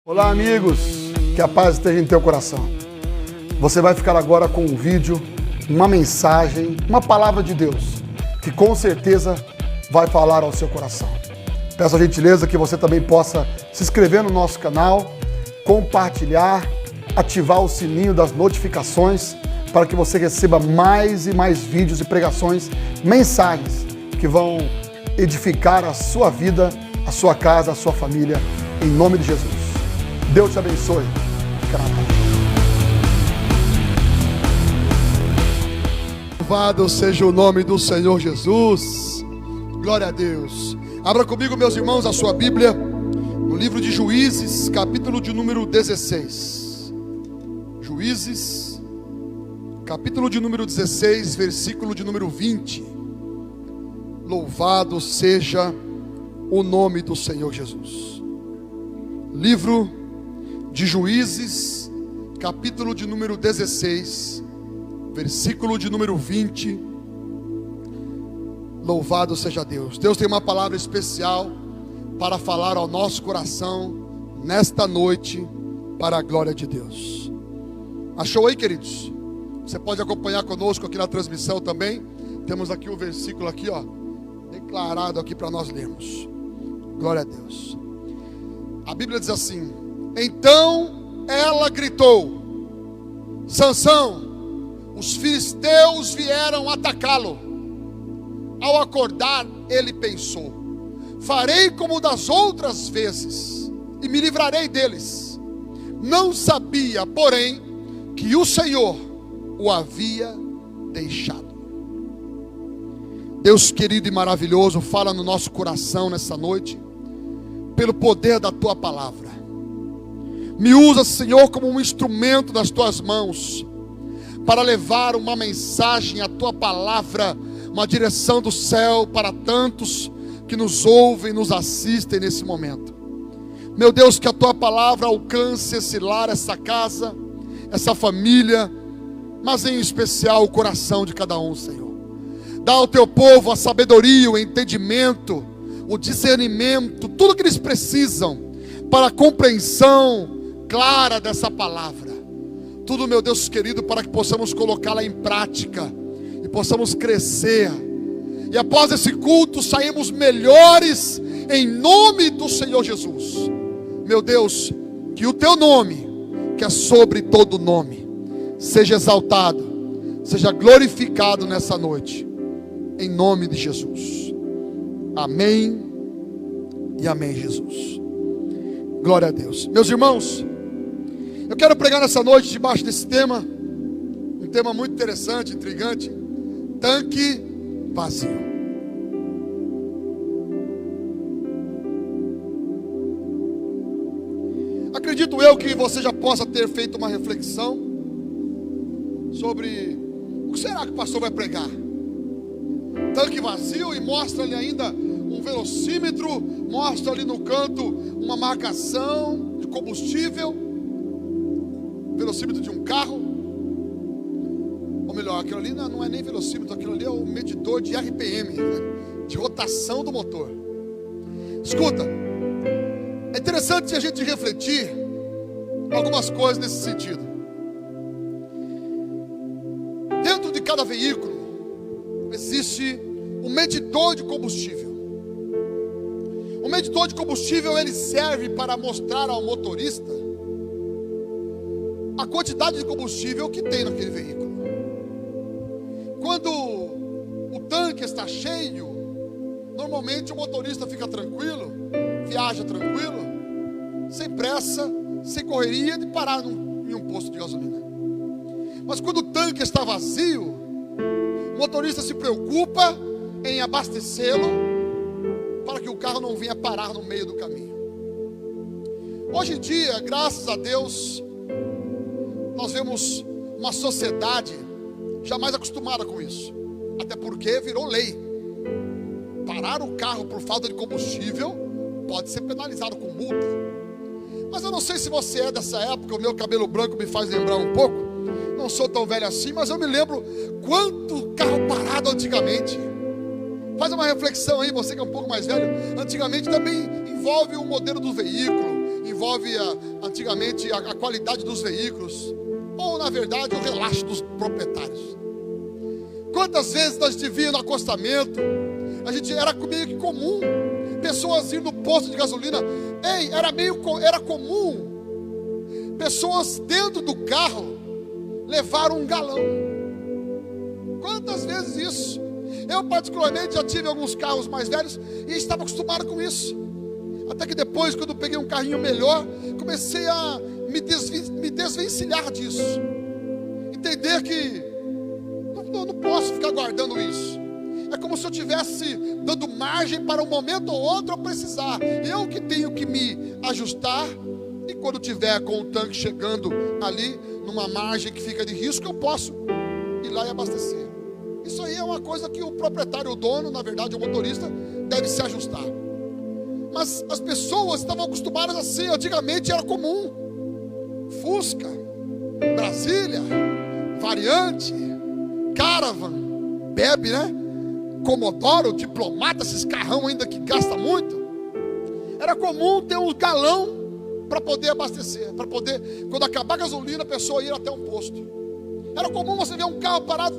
Olá amigos, que a paz esteja em teu coração. Você vai ficar agora com um vídeo, uma mensagem, uma palavra de Deus, que com certeza vai falar ao seu coração. Peço a gentileza que você também possa se inscrever no nosso canal, compartilhar, ativar o sininho das notificações, para que você receba mais e mais vídeos e pregações, mensagens que vão edificar a sua vida, a sua casa, a sua família, em nome de Jesus. Deus te abençoe. Fica na paz. Louvado seja o nome do Senhor Jesus. Glória a Deus. Abra comigo, meus irmãos, a sua Bíblia, no livro de Juízes, capítulo de número 16. Juízes, capítulo de número 16, versículo de número 20. Louvado seja o nome do Senhor Jesus. Livro de Juízes, capítulo de número 16, versículo de número 20. Louvado seja Deus. Deus tem uma palavra especial para falar ao nosso coração nesta noite, para a glória de Deus. Achou aí, queridos? Você pode acompanhar conosco aqui na transmissão também. Temos aqui o versículo aqui, ó, declarado aqui para nós lermos. Glória a Deus. A Bíblia diz assim: então ela gritou: Sansão, os filisteus vieram atacá-lo. Ao acordar, ele pensou: farei como das outras vezes e me livrarei deles. Não sabia, porém, que o Senhor o havia deixado. Deus querido e maravilhoso, fala no nosso coração nessa noite, pelo poder da tua palavra. Me usa, Senhor, como um instrumento nas tuas mãos, para levar uma mensagem, a tua palavra, uma direção do céu para tantos que nos ouvem, nos assistem nesse momento. Meu Deus, que a tua palavra alcance esse lar, essa casa, essa família, mas em especial o coração de cada um, Senhor. Dá ao teu povo a sabedoria, o entendimento, o discernimento, tudo que eles precisam para a compreensão clara dessa palavra. Tudo, meu Deus querido, para que possamos colocá-la em prática e possamos crescer. E após esse culto saímos melhores em nome do Senhor Jesus. Meu Deus, que o teu nome, que é sobre todo nome, seja exaltado, seja glorificado nessa noite, em nome de Jesus. Amém e amém, Jesus. Glória a Deus. Meus irmãos, eu quero pregar nessa noite debaixo desse tema, um tema muito interessante, intrigante: tanque vazio. Acredito eu que você já possa ter feito uma reflexão sobre o que será que o pastor vai pregar. Tanque vazio, e mostra ali ainda um velocímetro, mostra ali no canto uma marcação de combustível, velocímetro de um carro, ou melhor, aquilo ali não é nem velocímetro, aquilo ali é o medidor de RPM, né? De rotação do motor. Escuta, é interessante a gente refletir algumas coisas nesse sentido. Dentro de cada veículo existe um medidor de combustível. O medidor de combustível, ele serve para mostrar ao motorista a quantidade de combustível que tem naquele veículo. Quando o tanque está cheio, normalmente o motorista fica tranquilo, viaja tranquilo, sem pressa, sem correria de parar em um posto de gasolina. Mas quando o tanque está vazio, o motorista se preocupa em abastecê-lo para que o carro não venha parar no meio do caminho. Hoje em dia, graças a Deus, nós vemos uma sociedade jamais acostumada com isso. Até porque virou lei. Parar o carro por falta de combustível pode ser penalizado com multa. Mas eu não sei se você é dessa época, o meu cabelo branco me faz lembrar um pouco. Não sou tão velho assim, mas eu me lembro quanto carro parado antigamente. Faz uma reflexão aí, você que é um pouco mais velho. Antigamente também envolve o modelo do veículo, envolve antigamente a qualidade dos veículos, ou na verdade o relaxo dos proprietários. Quantas vezes nós te via no acostamento, a gente era meio que comum, pessoas indo no posto de gasolina, era comum, pessoas dentro do carro levaram um galão. Quantas vezes isso? Eu particularmente já tive alguns carros mais velhos e estava acostumado com isso. Até que depois, quando eu peguei um carrinho melhor, comecei a me desvencilhar disso. Entender que não posso ficar guardando isso. É como se eu estivesse dando margem para um momento ou outro eu precisar. Eu que tenho que me ajustar. E quando tiver com o tanque chegando ali, numa margem que fica de risco, eu posso ir lá e abastecer. Isso aí é uma coisa que o proprietário, o dono, na verdade o motorista, deve se ajustar. Mas as pessoas estavam acostumadas assim. Antigamente era comum Fusca, Brasília, Variante, Caravan, Bebe, né? Commodoro, Diplomata, esses carrão ainda que gasta muito. Era comum ter um galão para poder abastecer, para poder, quando acabar a gasolina, a pessoa ir até um posto. Era comum você ver um carro parado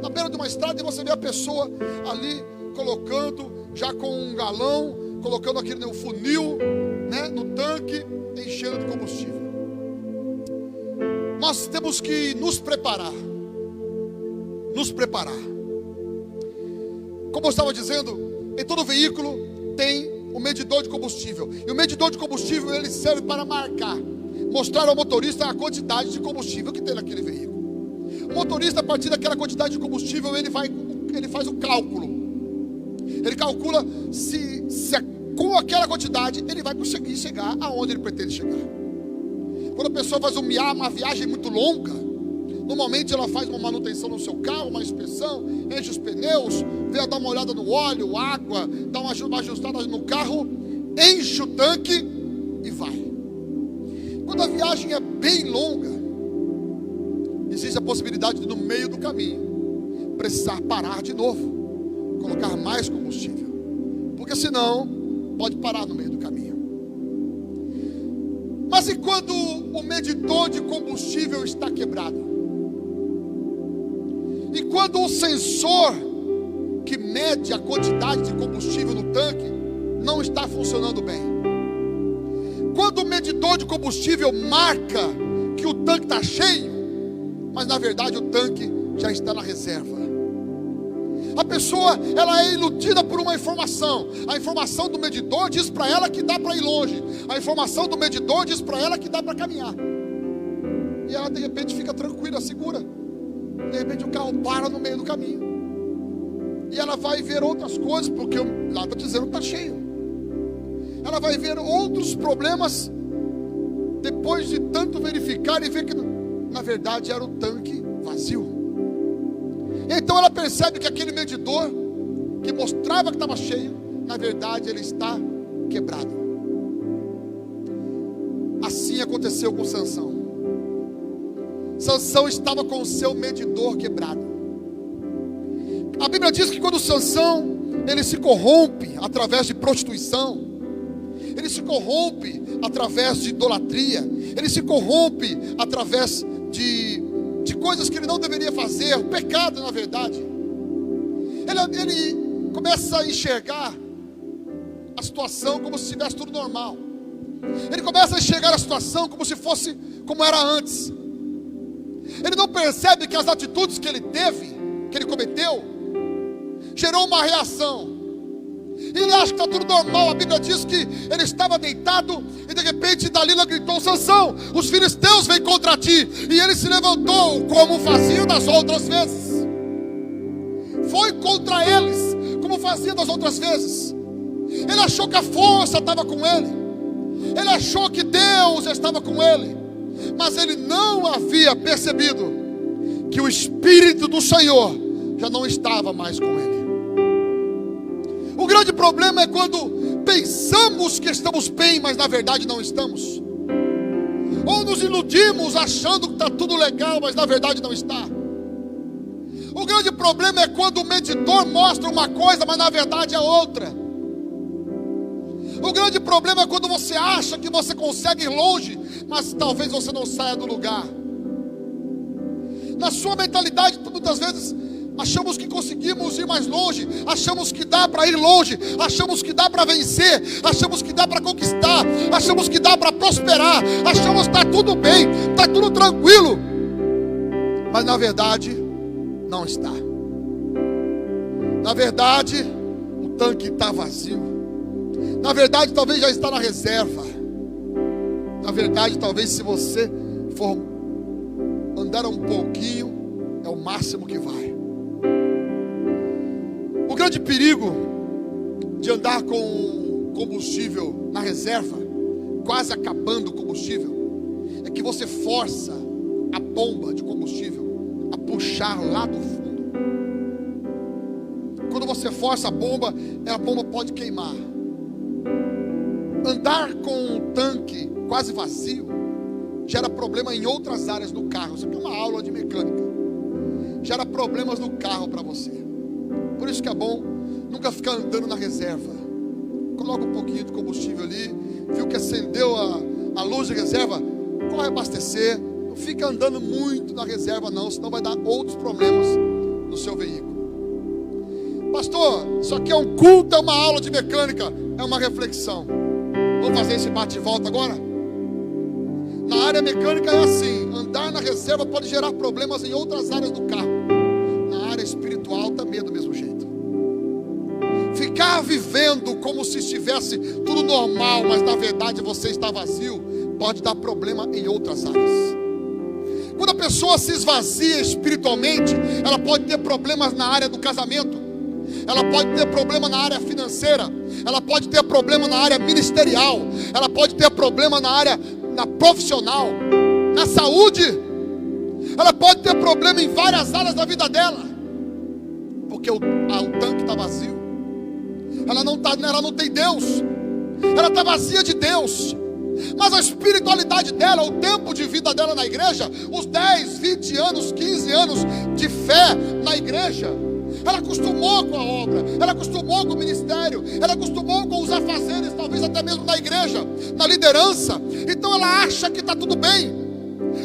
na beira de uma estrada e você ver a pessoa ali colocando, já com um galão, colocando aquele no funil, né, no tanque, enchendo de combustível. Nós temos que nos preparar. Como eu estava dizendo, em todo veículo tem o medidor de combustível. E o medidor de combustível, ele serve para mostrar ao motorista a quantidade de combustível que tem naquele veículo. O motorista, a partir daquela quantidade de combustível, ele faz o cálculo. Ele calcula se com aquela quantidade ele vai conseguir chegar aonde ele pretende chegar. Quando a pessoa faz uma viagem muito longa, normalmente ela faz uma manutenção no seu carro, uma inspeção, enche os pneus, vem dar uma olhada no óleo, água, dá uma ajustada no carro, enche o tanque e vai. Quando a viagem é bem longa, existe a possibilidade de, no meio do caminho, precisar parar de novo, colocar mais combustível, porque senão pode parar no meio do caminho. Mas e quando o medidor de combustível está quebrado? E quando o sensor que mede a quantidade de combustível no tanque não está funcionando bem? Quando o medidor de combustível marca que o tanque está cheio, mas na verdade o tanque já está na reserva. A pessoa, ela é iludida por uma informação. A informação do medidor diz para ela que dá para ir longe. A informação do medidor diz para ela que dá para caminhar. E ela de repente fica tranquila, segura. De repente o carro para no meio do caminho. E ela vai ver outras coisas, porque lá está dizendo que está cheio. Ela vai ver outros problemas depois de tanto verificar e ver que na verdade era o tanque vazio. Então ela percebe que aquele medidor que mostrava que estava cheio, na verdade ele está quebrado. Assim aconteceu com Sansão. Sansão estava com o seu medidor quebrado. A Bíblia diz que quando Sansão ele se corrompe através de prostituição, ele se corrompe através de idolatria, ele se corrompe através de coisas que ele não deveria fazer, o pecado na verdade. Ele começa a enxergar a situação como se estivesse tudo normal. Ele começa a enxergar a situação como se fosse como era antes. Ele não percebe que as atitudes que ele teve, que ele cometeu, gerou uma reação. Ele acha que está tudo normal. A Bíblia diz que ele estava deitado e de repente Dalila gritou: Sansão, os filisteus vêm contra ti. E ele se levantou como fazia das outras vezes. Foi contra eles como fazia das outras vezes. Ele achou que a força estava com ele. Ele achou que Deus estava com ele. Mas ele não havia percebido que o Espírito do Senhor já não estava mais com ele. O grande problema é quando pensamos que estamos bem, mas na verdade não estamos. Ou nos iludimos achando que está tudo legal, mas na verdade não está. O grande problema é quando o medidor mostra uma coisa, mas na verdade é outra. O grande problema é quando você acha que você consegue ir longe, mas talvez você não saia do lugar. Na sua mentalidade, muitas vezes achamos que conseguimos ir mais longe, achamos que dá para ir longe, achamos que dá para vencer, achamos que dá para conquistar, achamos que dá para prosperar, achamos que está tudo bem, está tudo tranquilo, mas na verdade não está. Na verdade o tanque está vazio. Na verdade talvez já está na reserva. Na verdade talvez, se você for andar um pouquinho, é o máximo que vai. O grande perigo de andar com combustível na reserva, quase acabando o combustível, é que você força a bomba de combustível a puxar lá do fundo. Quando você força a bomba pode queimar. Andar com o tanque quase vazio gera problema em outras áreas do carro. Isso aqui é uma aula de mecânica. Gera problemas no carro para você. Por isso que é bom nunca ficar andando na reserva. Coloca um pouquinho de combustível ali, viu que acendeu a luz de reserva, corre abastecer. Não fica andando muito na reserva não, senão vai dar outros problemas no seu veículo. Pastor, isso aqui é um culto, é uma aula de mecânica, é uma reflexão. Vamos fazer esse bate e volta agora? Na área mecânica é assim: andar na reserva pode gerar problemas em outras áreas do carro. Na área espiritual também é do mesmo jeito. Ficar vivendo como se estivesse tudo normal, mas na verdade você está vazio, pode dar problema em outras áreas. Quando a pessoa se esvazia espiritualmente, ela pode ter problemas na área do casamento, ela pode ter problema na área financeira, ela pode ter problema na área ministerial, ela pode ter problema na área profissional, na saúde, ela pode ter problema em várias áreas da vida dela, porque o tanque está vazio. Ela não tem Deus, ela está vazia de Deus. Mas a espiritualidade dela, o tempo de vida dela na igreja, os 10, 20 anos, 15 anos de fé na igreja, ela acostumou com a obra, ela acostumou com o ministério, ela acostumou com os afazeres, talvez até mesmo na igreja, na liderança. Então ela acha que está tudo bem.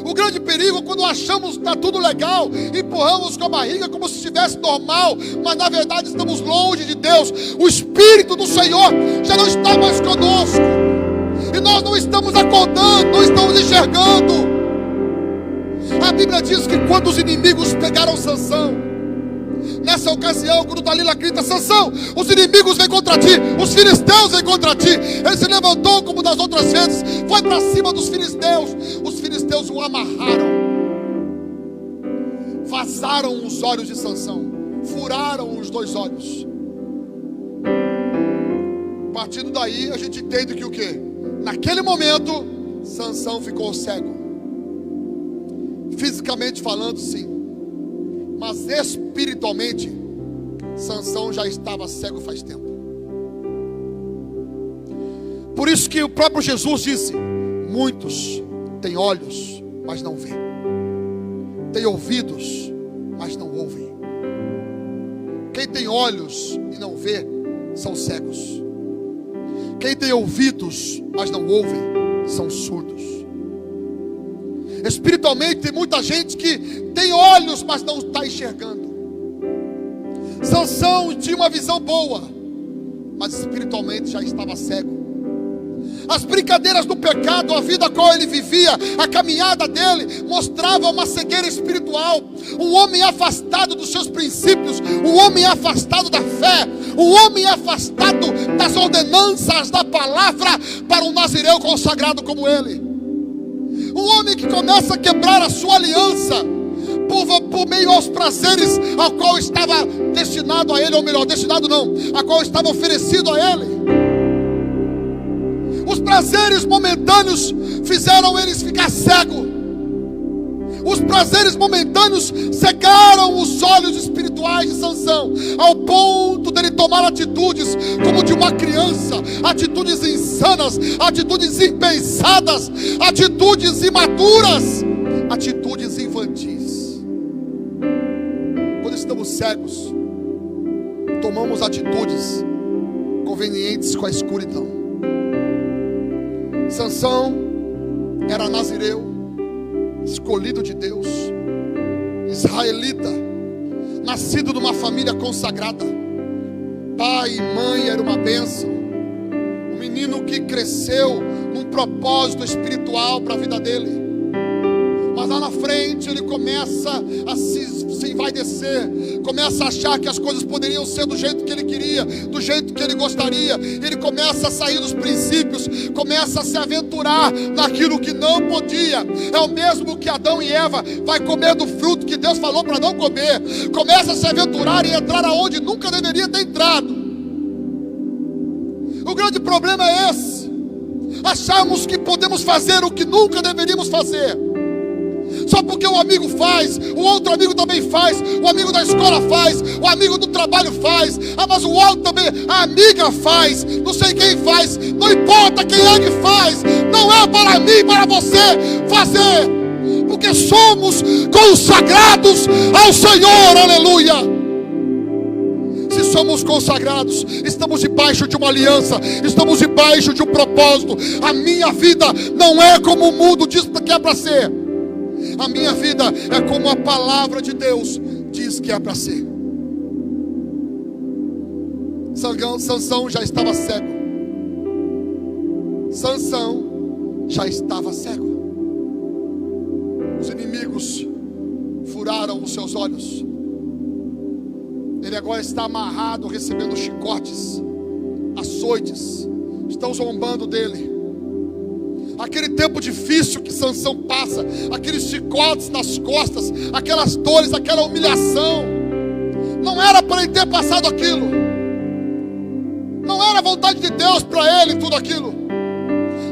O grande perigo é quando achamos que está tudo legal, empurramos com a barriga como se estivesse normal, mas na verdade estamos longe de Deus. O Espírito do Senhor já não está mais conosco, e nós não estamos acordando, não estamos enxergando. A Bíblia diz que quando os inimigos pegaram Sansão, nessa ocasião, quando Dalila grita: Sansão, os inimigos vêm contra ti, os filisteus vêm contra ti. Ele se levantou como das outras vezes, foi para cima dos filisteus. Os filisteus o amarraram, vazaram os olhos de Sansão, furaram os 2 olhos. Partindo daí, a gente entende que o quê? Naquele momento, Sansão ficou cego. Fisicamente falando, sim, mas espiritualmente, Sansão já estava cego faz tempo. Por isso que o próprio Jesus disse: muitos têm olhos, mas não veem, têm ouvidos, mas não ouvem. Quem tem olhos e não vê, são cegos. Quem tem ouvidos, mas não ouvem, são surdos. Espiritualmente tem muita gente que tem olhos, mas não está enxergando. Sansão tinha uma visão boa, mas espiritualmente já estava cego. As brincadeiras do pecado, a vida a qual ele vivia, a caminhada dele, mostrava uma cegueira espiritual. Um homem afastado dos seus princípios, um homem afastado da fé, um homem afastado das ordenanças da palavra para um nazireu consagrado como ele. Um homem que começa a quebrar a sua aliança por meio aos prazeres ao qual estava destinado a ele, ou melhor, destinado não, a qual estava oferecido a ele. Os prazeres momentâneos fizeram eles ficar cegos. Os prazeres momentâneos cegaram os olhos espirituais de Sansão, ao ponto dele tomar atitudes como de uma criança, atitudes insanas, atitudes impensadas, atitudes imaturas, atitudes infantis. Quando estamos cegos, tomamos atitudes convenientes com a escuridão. Sansão era nazireu, escolhido de Deus, israelita, nascido numa família consagrada. Pai e mãe era uma bênção. Um menino que cresceu num propósito espiritual para a vida dele. Mas lá na frente ele começa a se envaidecer, começa a achar que as coisas poderiam ser do jeito que ele queria, do jeito que ele gostaria. Ele começa a sair dos princípios, começa a se aventurar naquilo que não podia. É o mesmo que Adão e Eva vai comer do fruto que Deus falou para não comer. Começa a se aventurar e entrar aonde nunca deveria ter entrado. O grande problema é esse: acharmos que podemos fazer o que nunca deveríamos fazer. Só porque o amigo faz, o outro amigo também faz, o amigo da escola faz, o amigo do trabalho faz, mas o outro também, a amiga faz, não sei quem faz, não importa quem é que faz, não é para mim, para você fazer, porque somos consagrados ao Senhor, aleluia. Se somos consagrados, estamos debaixo de uma aliança, estamos debaixo de um propósito. A minha vida não é como o mundo diz que é para ser. A minha vida é como a palavra de Deus diz que é para ser. Sansão já estava cego. Sansão já estava cego. Os inimigos furaram os seus olhos. Ele agora está amarrado, recebendo chicotes, açoites. Estão zombando dele. Aquele tempo difícil que Sansão passa, aqueles chicotes nas costas, aquelas dores, aquela humilhação, não era para ele ter passado aquilo. Não era vontade de Deus para ele tudo aquilo.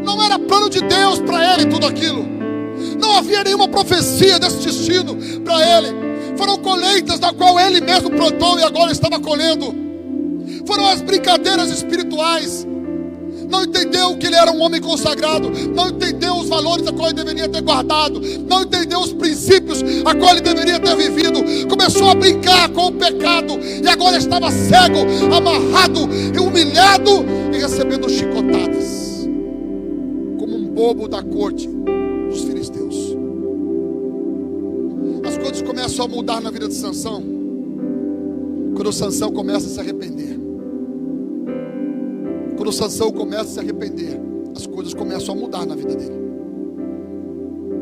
Não era plano de Deus para ele tudo aquilo. Não havia nenhuma profecia desse destino para ele. Foram colheitas da qual ele mesmo plantou e agora estava colhendo. Foram as brincadeiras espirituais. Não entendeu que ele era um homem consagrado. Não entendeu os valores a qual ele deveria ter guardado. Não entendeu os princípios a qual ele deveria ter vivido. Começou a brincar com o pecado. E agora estava cego, amarrado, humilhado e recebendo chicotadas, como um bobo da corte dos filisteus. As coisas começam a mudar na vida de Sansão quando Sansão começa a se arrepender. Quando Sansão começa a se arrepender, as coisas começam a mudar na vida dele.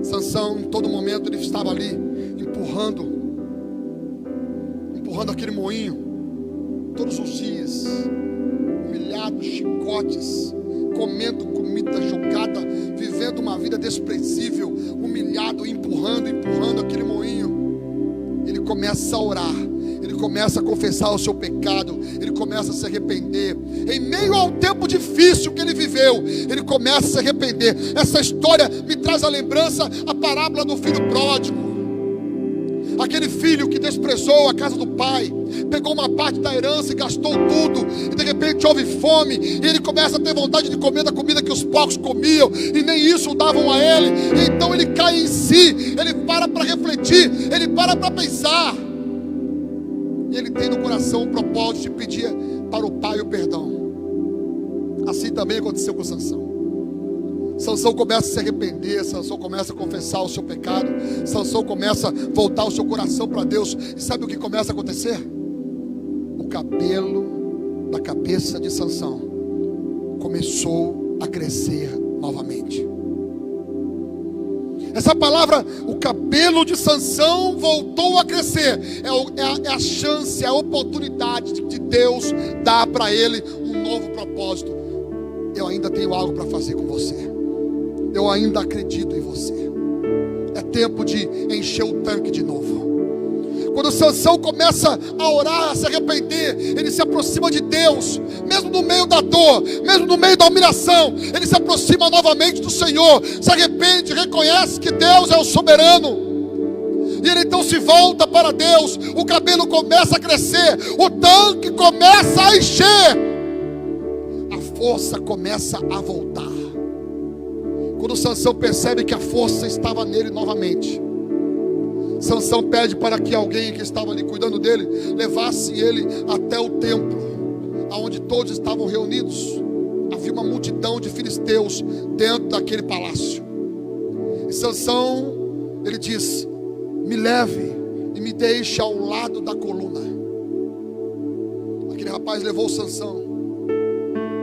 Sansão, em todo momento, ele estava ali empurrando aquele moinho, todos os dias, humilhado, chicotes, comendo comida jogada, vivendo uma vida desprezível, humilhado, empurrando aquele moinho. Ele começa a orar. Ele começa a confessar o seu pecado, ele começa a se arrepender. Em meio ao tempo difícil que ele viveu, ele começa a se arrepender. Essa história me traz à lembrança a parábola do filho pródigo. Aquele filho que desprezou a casa do pai, pegou uma parte da herança e gastou tudo, e de repente houve fome, e ele começa a ter vontade de comer da comida que os porcos comiam, e nem isso davam a ele. E então ele cai em si, ele para refletir, ele para pensar. E ele tem no coração o propósito de pedir para o pai o perdão. Assim também aconteceu com Sansão. Sansão começa a se arrepender, Sansão começa a confessar o seu pecado, Sansão começa a voltar o seu coração para Deus. E sabe o que começa a acontecer? O cabelo da cabeça de Sansão começou a crescer novamente. Essa palavra, o cabelo de Sansão voltou a crescer. É a chance, é a oportunidade de Deus dar para ele um novo propósito. Eu ainda tenho algo para fazer com você. Eu ainda acredito em você. É tempo de encher o tanque de novo. Quando Sansão começa a orar, a se arrepender, ele se aproxima de Deus, mesmo no meio da dor, mesmo no meio da humilhação, ele se aproxima novamente do Senhor, se arrepende, reconhece que Deus é o soberano, e ele então se volta para Deus. O cabelo começa a crescer, o tanque começa a encher, a força começa a voltar. Quando Sansão percebe que a força estava nele novamente, Sansão pede para que alguém que estava ali cuidando dele levasse ele até o templo, aonde todos estavam reunidos. havia uma multidão de filisteus dentro daquele palácio. E Sansão, ele diz: me leve e me deixe ao lado da coluna. Aquele rapaz levou Sansão,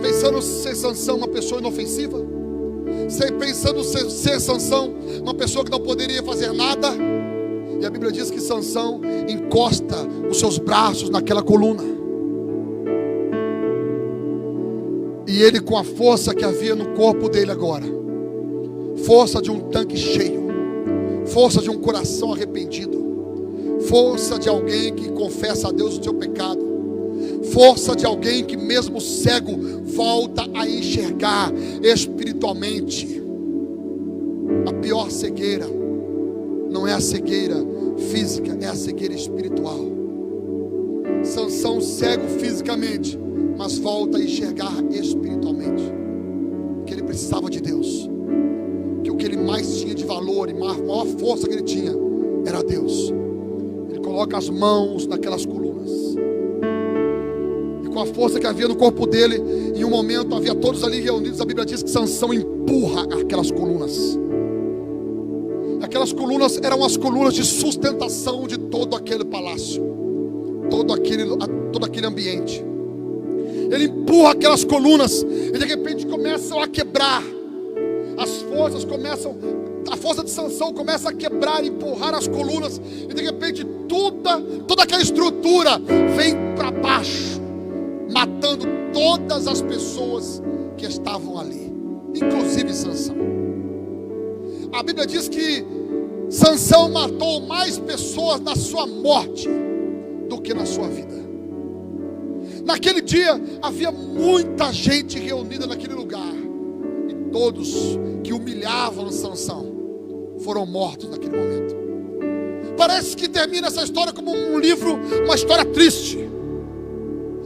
pensando ser Sansão uma pessoa inofensiva, pensando ser Sansão uma pessoa que não poderia fazer nada. E a Bíblia diz que Sansão encosta os seus braços naquela coluna, e ele, com a força que havia no corpo dele agora, força de um tanque cheio, força de um coração arrependido, força de alguém que confessa a Deus o seu pecado, força de alguém que mesmo cego volta a enxergar espiritualmente. A pior cegueira não é a cegueira física, é a cegueira espiritual. Sansão cego fisicamente, mas volta a enxergar espiritualmente, que ele precisava de Deus, que o que ele mais tinha de valor e maior força que ele tinha era Deus. Ele coloca as mãos naquelas colunas, e com a força que havia no corpo dele, em um momento havia todos ali reunidos. A Bíblia diz que Sansão empurra aquelas colunas. Aquelas colunas eram as colunas de sustentação de todo aquele palácio, todo aquele ambiente. Ele empurra aquelas colunas e de repente começam a quebrar. A força de Sansão começa a quebrar, empurrar as colunas, e de repente toda aquela estrutura vem para baixo, matando todas as pessoas que estavam ali, inclusive Sansão. A Bíblia diz que Sansão matou mais pessoas na sua morte do que na sua vida. Naquele dia havia muita gente reunida naquele lugar, e todos que humilhavam Sansão foram mortos naquele momento. Parece que termina essa história como um livro, uma história triste,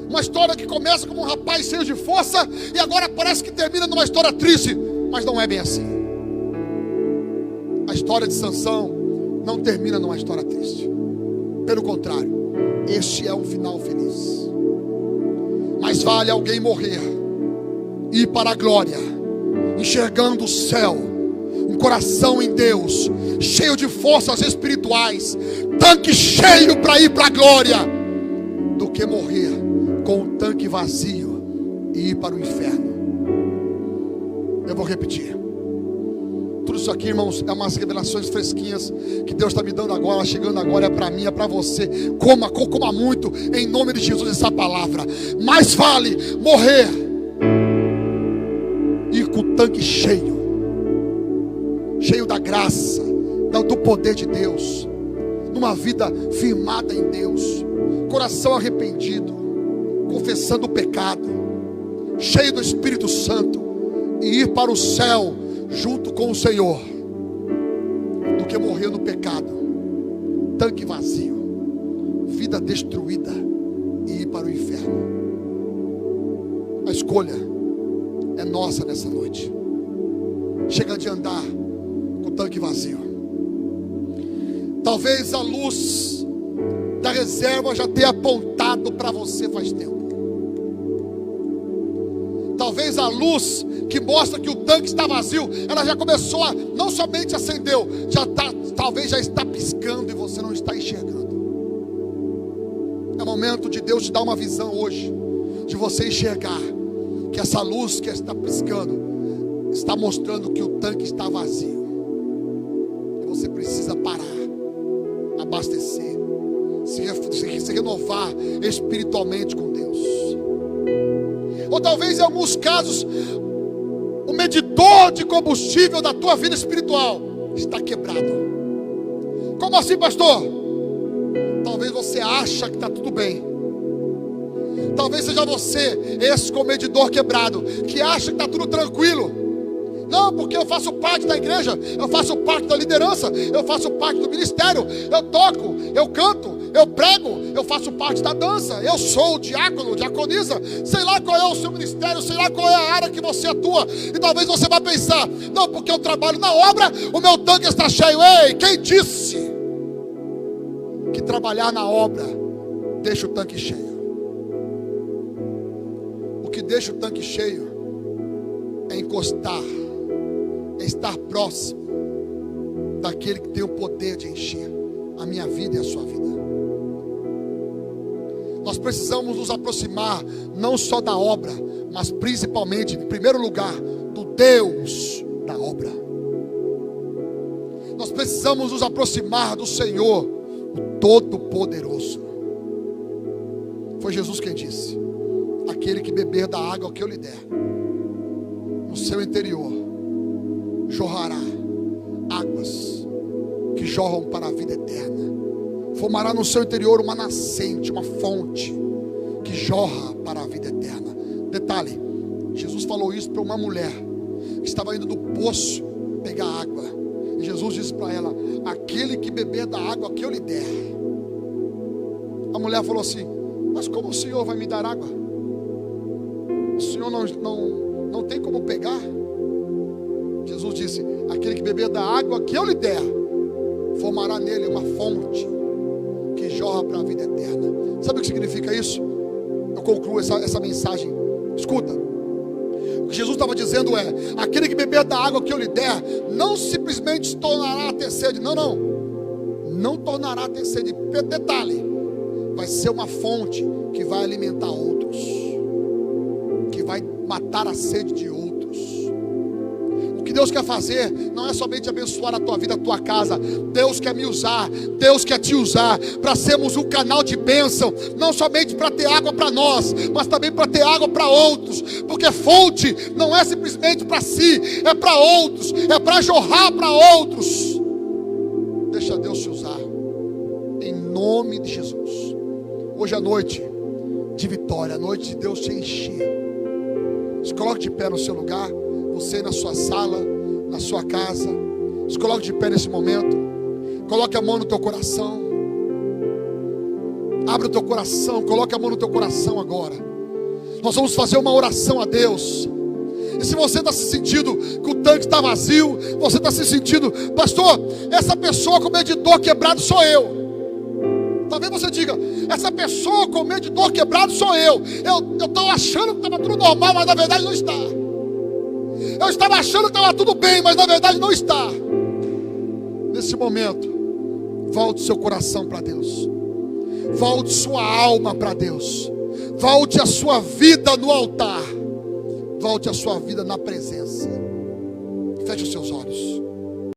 uma história que começa como um rapaz cheio de força, e agora parece que termina numa história triste, mas não é bem assim. A história de Sansão não termina numa história triste, pelo contrário, este é um final feliz. Mas vale alguém morrer e ir para a glória, enxergando o céu, um coração em Deus, cheio de forças espirituais, tanque cheio para ir para a glória, do que morrer com um tanque vazio e ir para o inferno. Eu vou repetir. Tudo isso aqui, irmãos, é umas revelações fresquinhas que Deus está me dando agora, chegando agora, é para mim, é para você. Coma muito, em nome de Jesus, essa palavra. Mais vale morrer e com o tanque cheio da graça, do poder de Deus, numa vida firmada em Deus, coração arrependido, confessando o pecado, cheio do Espírito Santo, e ir para o céu junto com o Senhor, do que morrer no pecado, tanque vazio, vida destruída, e ir para o inferno. A escolha é nossa nessa noite. Chega de andar com o tanque vazio. Talvez a luz da reserva já tenha apontado para você faz tempo. Talvez a luz que mostra que o tanque está vazio, ela já começou a, não somente acendeu, talvez já está piscando e você não está enxergando. É momento de Deus te dar uma visão hoje, de você enxergar que essa luz que está piscando está mostrando que o tanque está vazio, e você precisa parar, abastecer, se renovar espiritualmente com Deus. Ou talvez em alguns casos o medidor de combustível da tua vida espiritual está quebrado. Como assim, pastor? Talvez você acha que está tudo bem. Talvez seja você, esse com o medidor quebrado, que acha que está tudo tranquilo. Não, porque eu faço parte da igreja, eu faço parte da liderança, eu faço parte do ministério, eu toco, eu canto, eu prego, eu faço parte da dança, eu sou diácono, diaconisa, sei lá qual é o seu ministério, sei lá qual é a área que você atua. E talvez você vá pensar: não, porque eu trabalho na obra, o meu tanque está cheio. Ei, quem disse que trabalhar na obra deixa o tanque cheio? O que deixa o tanque cheio é encostar, é estar próximo daquele que tem o poder de encher a minha vida e a sua vida. Nós precisamos nos aproximar não só da obra, mas principalmente, em primeiro lugar, do Deus da obra. Nós precisamos nos aproximar do Senhor, o Todo-Poderoso. Foi Jesus quem disse: aquele que beber da água que eu lhe der, no seu interior jorrará águas que jorram para a vida eterna. Formará no seu interior uma nascente, uma fonte que jorra para a vida eterna. Detalhe, Jesus falou isso para uma mulher que estava indo do poço pegar água. E Jesus disse para ela: aquele que beber da água que eu lhe der. A mulher falou assim: mas como o Senhor vai me dar água? O Senhor não tem como pegar? Jesus disse: aquele que beber da água que eu lhe der, formará nele uma fonte que jorra para a vida eterna. Sabe o que significa isso? Eu concluo essa mensagem. Escuta, o que Jesus estava dizendo é: aquele que beber da água que eu lhe der, não simplesmente se tornará a ter sede. Não tornará a ter sede. Detalhe, vai ser uma fonte que vai alimentar outros, que vai matar a sede de outros. O que Deus quer fazer não é somente abençoar a tua vida, a tua casa. Deus quer me usar, Deus quer te usar para sermos um canal de bênção, não somente para ter água para nós, mas também para ter água para outros. Porque fonte não é simplesmente para si, é para outros, é para jorrar para outros. Deixa Deus te usar, em nome de Jesus. Hoje é noite de vitória, a noite de Deus te encher. Se coloque de pé no seu lugar, você na sua sala, na sua casa. Se coloque de pé nesse momento. Coloque a mão no teu coração. Abre o teu coração, coloque a mão no teu coração agora. Nós vamos fazer uma oração a Deus. E se você está se sentindo que o tanque está vazio, você está se sentindo: pastor, essa pessoa com medidor quebrado sou eu. Talvez você diga: essa pessoa com medidor quebrado sou eu. Eu estou achando que estava tudo normal, mas na verdade não está. Eu estava achando que estava tudo bem, mas na verdade não está. Nesse momento, volte seu coração para Deus. Volte sua alma para Deus. Volte a sua vida no altar. Volte a sua vida na presença. Feche os seus olhos.